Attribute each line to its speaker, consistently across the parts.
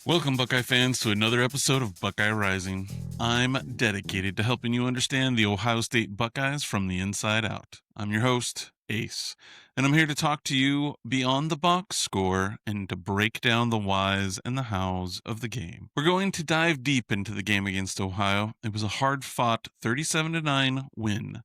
Speaker 1: Welcome, Buckeye fans, to another episode of Buckeye Rising. I'm dedicated to helping you understand the Ohio State Buckeyes from the inside out. I'm your host, Ace, and I'm here to talk to you beyond the box score and to break down the whys and the hows of the game. We're going to dive deep into the game against Ohio. It was a hard-fought 37-9 win.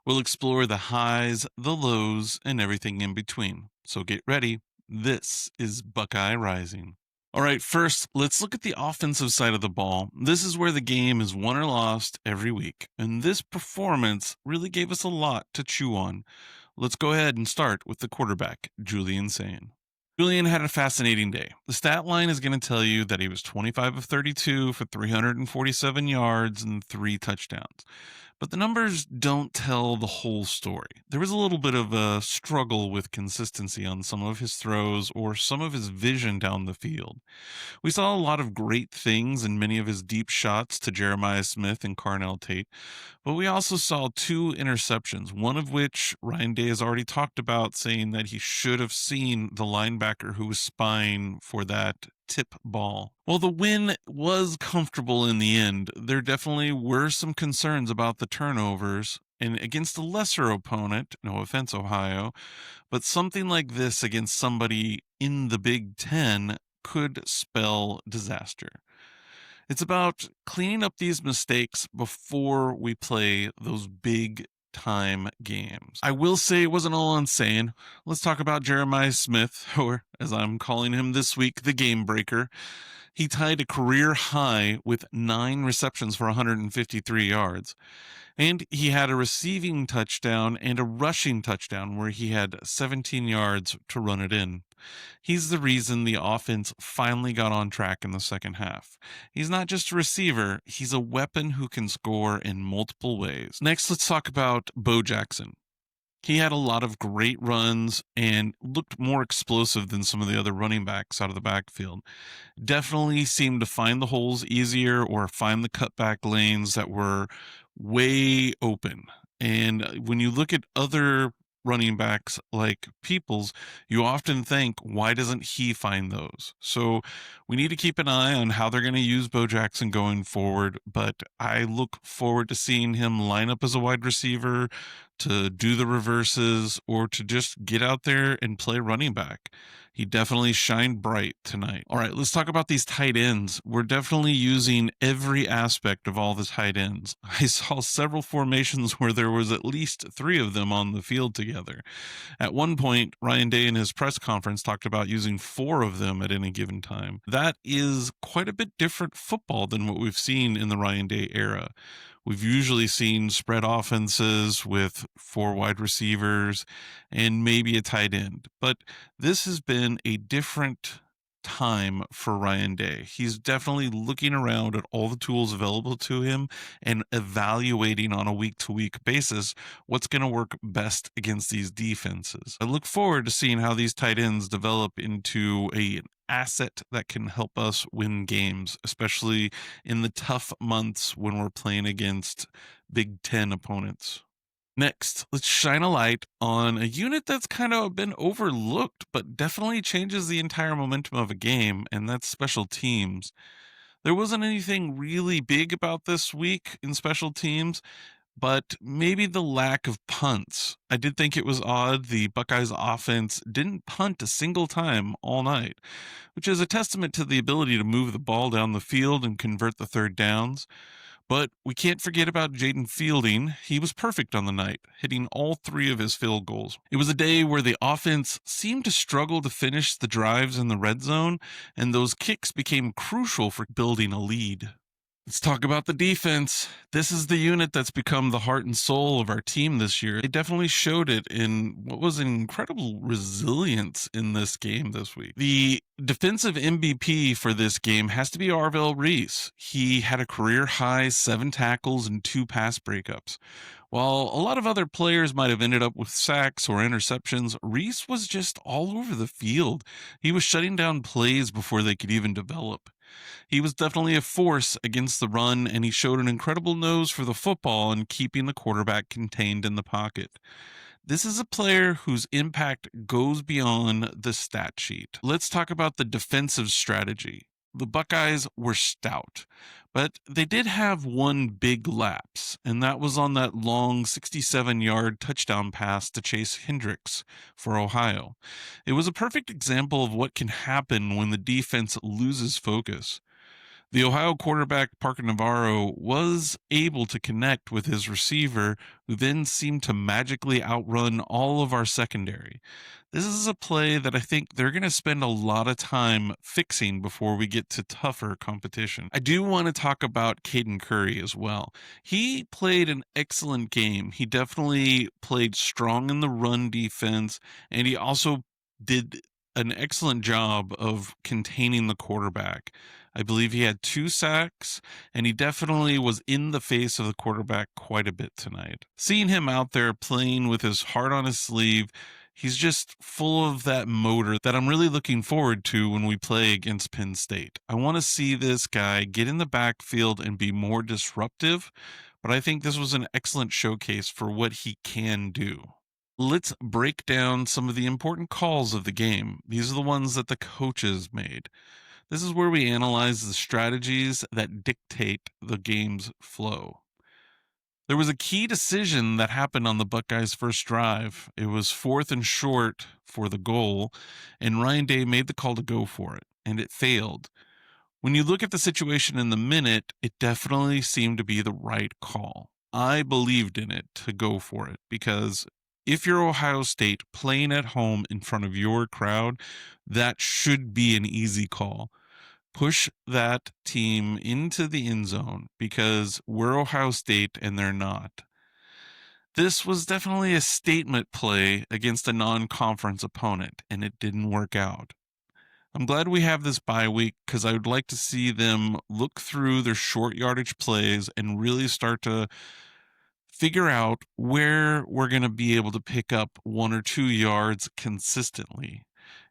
Speaker 1: We'll explore the highs, the lows, and everything in between. So get ready. This is Buckeye Rising. All right, first, let's look at the offensive side of the ball. This is where the game is won or lost every week, and this performance really gave us a lot to chew on. Let's go ahead and start with the quarterback, Julian Sain. Julian had a fascinating day. The stat line is going to tell you that he was 25 of 32 for 347 yards and 3 touchdowns. But the numbers don't tell the whole story. There was a little bit of a struggle with consistency on some of his throws or some of his vision down the field. We saw a lot of great things in many of his deep shots to Jeremiah Smith and Carnell Tate, but we also saw 2 interceptions, one of which Ryan Day has already talked about, saying that he should have seen the linebacker who was spying for that tip ball. While the win was comfortable in the end, there definitely were some concerns about the turnovers. And against a lesser opponent, no offense, Ohio, but something like this against somebody in the Big Ten could spell disaster. It's about cleaning up these mistakes before we play those big time games. I will say it wasn't all insane. Let's talk about Jeremiah Smith, or as I'm calling him this week, the game breaker. He tied a career high with 9 receptions for 153 yards. And he had a receiving touchdown and a rushing touchdown where he had 17 yards to run it in. He's the reason the offense finally got on track in the second half. He's not just a receiver, he's a weapon who can score in multiple ways. Next, let's talk about Bo Jackson. He had a lot of great runs and looked more explosive than some of the other running backs out of the backfield. Definitely seemed to find the holes easier or find the cutback lanes that were way open. And when you look at other running backs like Peoples, you often think, why doesn't he find those? So we need to keep an eye on how they're going to use Bo Jackson going forward. But I look forward to seeing him line up as a wide receiver, to do the reverses, or to just get out there and play running back. He definitely shined bright tonight. All right, let's talk about these tight ends. We're definitely using every aspect of all the tight ends. I saw several formations where there was at least 3 of them on the field together. At one point, Ryan Day in his press conference talked about using 4 of them at any given time. That is quite a bit different football than what we've seen in the Ryan Day era. We've usually seen spread offenses with 4 wide receivers and maybe a tight end. But this has been a different time for Ryan Day. He's definitely looking around at all the tools available to him and evaluating on a week-to-week basis what's going to work best against these defenses. I look forward to seeing how these tight ends develop into an asset that can help us win games, especially in the tough months when we're playing against Big Ten opponents. Next, let's shine a light on a unit that's kind of been overlooked, but definitely changes the entire momentum of a game, and that's special teams. There wasn't anything really big about this week in special teams, but maybe the lack of punts. I did think it was odd the Buckeyes offense didn't punt a single time all night, which is a testament to the ability to move the ball down the field and convert the third downs. But we can't forget about Jaden Fielding. He was perfect on the night, hitting all 3 of his field goals. It was a day where the offense seemed to struggle to finish the drives in the red zone, and those kicks became crucial for building a lead. Let's talk about the defense. This is the unit that's become the heart and soul of our team this year. They definitely showed it in what was an incredible resilience in this game this week. The defensive MVP for this game has to be Arville Reese. He had a career high 7 tackles and 2 pass breakups. While a lot of other players might have ended up with sacks or interceptions, Reese was just all over the field. He was shutting down plays before they could even develop. He was definitely a force against the run, and he showed an incredible nose for the football and keeping the quarterback contained in the pocket. This is a player whose impact goes beyond the stat sheet. Let's talk about the defensive strategy. The Buckeyes were stout, but they did have one big lapse, and that was on that long 67-yard touchdown pass to Chase Hendricks for Ohio. It was a perfect example of what can happen when the defense loses focus. The Ohio quarterback, Parker Navarro, was able to connect with his receiver, who then seemed to magically outrun all of our secondary. This is a play that I think they're going to spend a lot of time fixing before we get to tougher competition. I do want to talk about Kaden Curry as well. He played an excellent game. He definitely played strong in the run defense, and he also did an excellent job of containing the quarterback. I believe he had 2 sacks, and he definitely was in the face of the quarterback quite a bit tonight. Seeing him out there playing with his heart on his sleeve, he's just full of that motor that I'm really looking forward to when we play against Penn State. I want to see this guy get in the backfield and be more disruptive, but I think this was an excellent showcase for what he can do. Let's break down some of the important calls of the game. These are the ones that the coaches made. This is where we analyze the strategies that dictate the game's flow. There was a key decision that happened on the Buckeyes' first drive. It was 4th and short for the goal, and Ryan Day made the call to go for it, and it failed. When you look at the situation in the minute, it definitely seemed to be the right call. I believed in it to go for it because if you're Ohio State playing at home in front of your crowd, that should be an easy call. Push that team into the end zone because we're Ohio State and they're not. This was definitely a statement play against a non-conference opponent, and it didn't work out. I'm glad we have this bye week because I would like to see them look through their short yardage plays and really start to figure out where we're going to be able to pick up 1 or 2 yards consistently.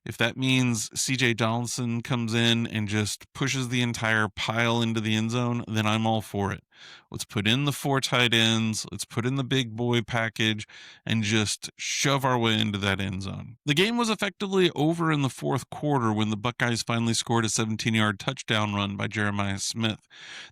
Speaker 1: If that means CJ Donaldson comes in and just pushes the entire pile into the end zone, then I'm all for it. Let's put in the 4 tight ends, let's put in the big boy package, and just shove our way into that end zone. The game was effectively over in the 4th quarter when the Buckeyes finally scored a 17-yard touchdown run by Jeremiah Smith.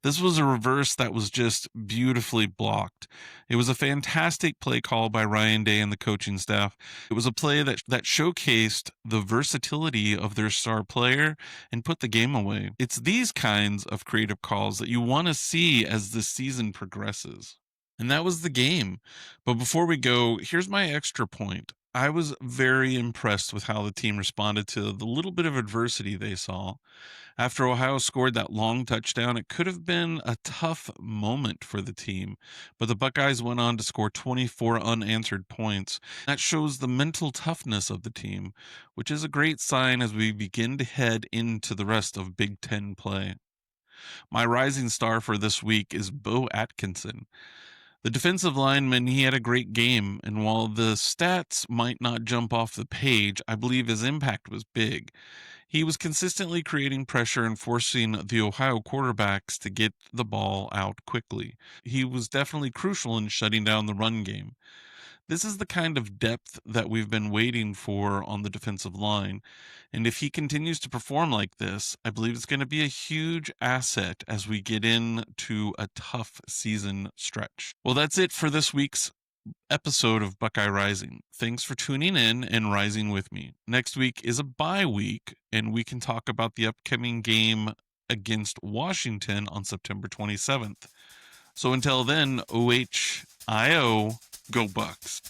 Speaker 1: This was a reverse that was just beautifully blocked. It was a fantastic play call by Ryan Day and the coaching staff. It was a play that showcased the versatility of their star player and put the game away. It's these kinds of creative calls that you want to see as the season progresses. And that was the game. But before we go, here's my extra point. I was very impressed with how the team responded to the little bit of adversity they saw. After Ohio scored that long touchdown, it could have been a tough moment for the team, but the Buckeyes went on to score 24 unanswered points. That shows the mental toughness of the team, which is a great sign as we begin to head into the rest of Big Ten play. My rising star for this week is Bo Atkinson. The defensive lineman, he had a great game, and while the stats might not jump off the page, I believe his impact was big. He was consistently creating pressure and forcing the Ohio quarterbacks to get the ball out quickly. He was definitely crucial in shutting down the run game. This is the kind of depth that we've been waiting for on the defensive line. And if he continues to perform like this, I believe it's going to be a huge asset as we get into a tough season stretch. Well, that's it for this week's episode of Buckeye Rising. Thanks for tuning in and rising with me. Next week is a bye week, and we can talk about the upcoming game against Washington on September 27th. So until then, OHIO, go Bucks.